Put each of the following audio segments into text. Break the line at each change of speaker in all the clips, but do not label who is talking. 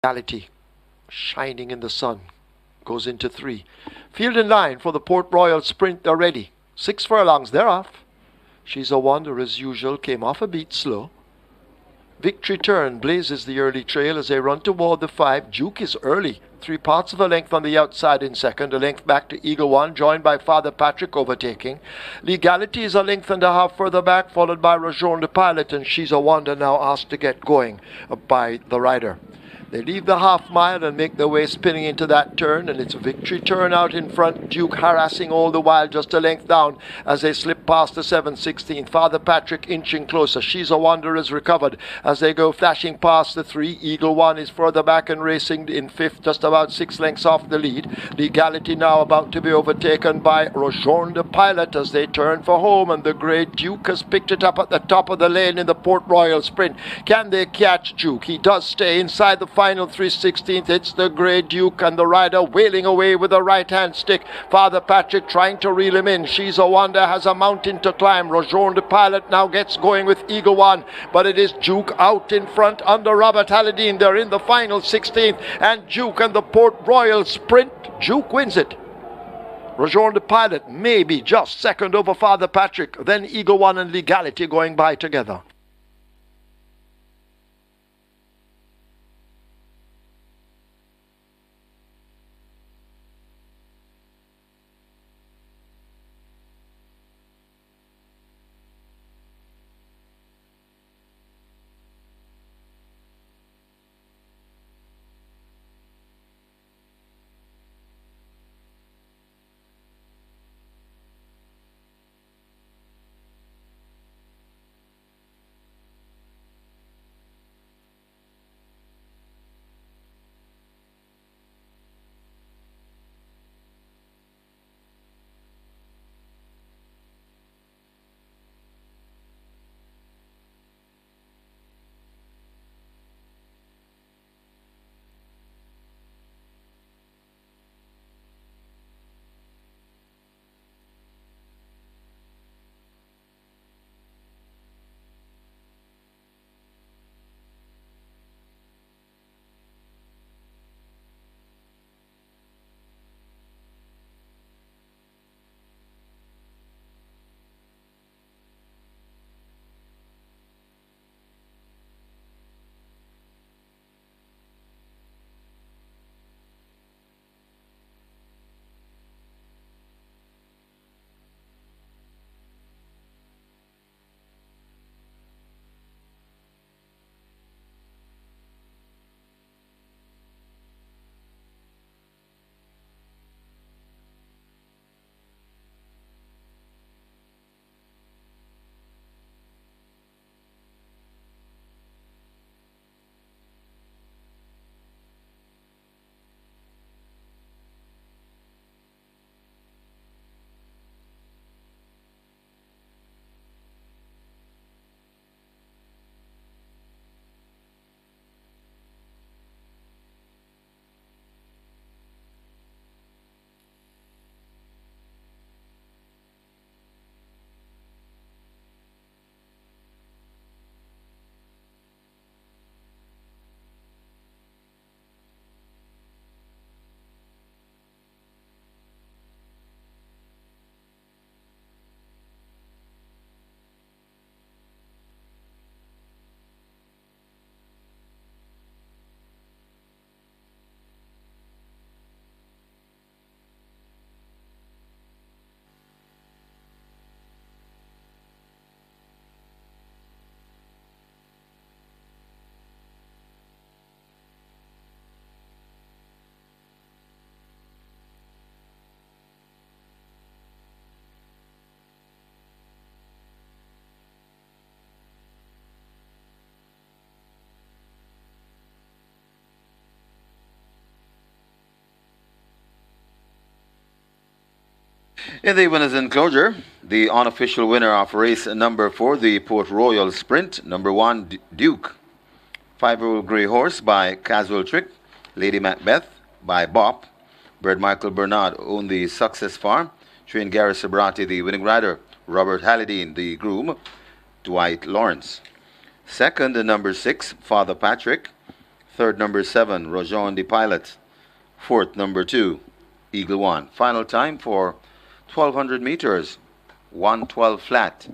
Reality, shining in the sun, goes into 3. Field in line for the Port Royal Sprint. They're ready. 6 furlongs, they're off. She's a Wonder as usual, came off a beat slow. Victory Turn blazes the early trail as they run toward the 5. Duke is early. 3/4 of a length on the outside in second. A length back to Eagle One, joined by Father Patrick overtaking. Legality is a length and a half further back, followed by Rajon the Pilot, and She's a Wonder now asked to get going by the rider. They leave the half mile and make their way spinning into that turn, and it's Victory Turn out in front. Duke harassing all the while, just a length down as they slip past the 7/16. Father Patrick inching closer. She's a Wonder is recovered as they go flashing past the 3. Eagle One is further back and racing in 5th, just about 6 lengths off the lead. Legality now about to be overtaken by Rajon the Pilot as they turn for home, and the Grey Duke has picked it up at the top of the lane in the Port Royal Sprint. Can they catch Duke? He does stay inside the final 3/16. It's the Grey Duke and the rider wailing away with a right-hand stick. Father Patrick trying to reel him in. She's a Wonder has a mountain to climb. Rajon the Pilot now gets going with Eagle One, but it is Duke out in front under Robert Halladine. They're in the final 16th, and Duke and the Port Royal Sprint. Duke wins it. Rajon the Pilot maybe just second over Father Patrick, then Eagle One and Legality going by together.
In the winners enclosure, the unofficial winner of race number 4, the Port Royal Sprint, number 1, Duke. 5-year-old Grey Horse by Casual Trick. Lady Macbeth by Bop. Bird Michael Bernard owned the Success Farm. Train Gary Sabrati, the winning rider. Robert Halladine, the groom. Dwight Lawrence. Second, number 6, Father Patrick. Third, number 7, Rojon the Pilot. Fourth, number 2, Eagle One. Final time for 1200 meters, 1:12 flat.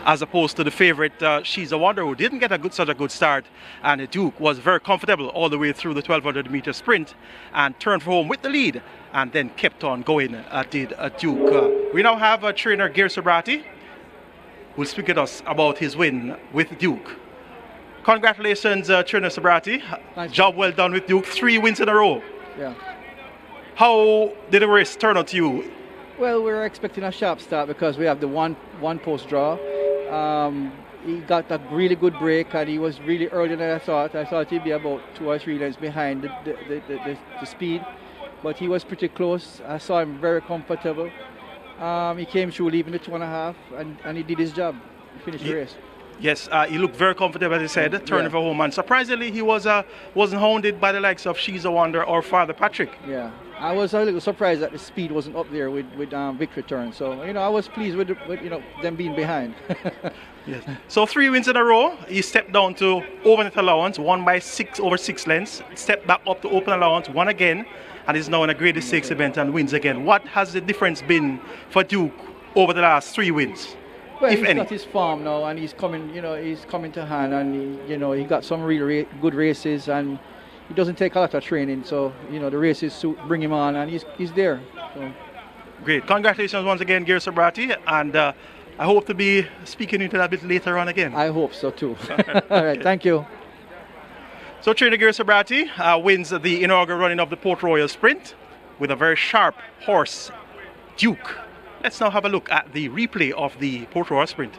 As opposed to the favorite, She's a Wonder, who didn't get such a good start. And the Duke was very comfortable all the way through the 1200-meter sprint and turned for home with the lead and then kept on going, did Duke. We now have trainer Gear Sobrati. will speak with us about his win with Duke. Congratulations, Trina Sabrati.
Thanks.
Job well done with Duke. 3 wins in a row.
Yeah.
How did the race turn out to you?
Well, we were expecting a sharp start because we have the one post draw. He got a really good break and he was really earlier than I thought. I thought he'd be about 2 or 3 lengths behind the speed, but he was pretty close. I saw him very comfortable. He came through leaving the 2.5 and he did his job. He finished the race.
Yes, he looked very comfortable, as he said, turning for home. And surprisingly, he wasn't hounded by the likes of She's a Wonder or Father Patrick.
Yeah, I was a little surprised that the speed wasn't up there with Victory Turn. So, I was pleased with them being behind.
Yes. So 3 wins in a row. He stepped down to overnet allowance, won by 6 over 6 lengths. Stepped back up to open allowance, won again, and is now in a grade 6 event and wins again. What has the difference been for Duke over the last 3 wins?
Well,
if
he's
any?
got his farm now, and he's coming. He's coming to hand, and he got some really good races, and he doesn't take a lot of training. So the races bring him on, and he's there. So.
Great. Congratulations once again, Gary Sabrati, and I hope to be speaking into that a bit later on again.
I hope so too. All right, thank you.
So trainer Gary Sabrati wins the inaugural running of the Port Royal Sprint with a very sharp horse, Duke. Let's now have a look at the replay of the Port Royal Sprint.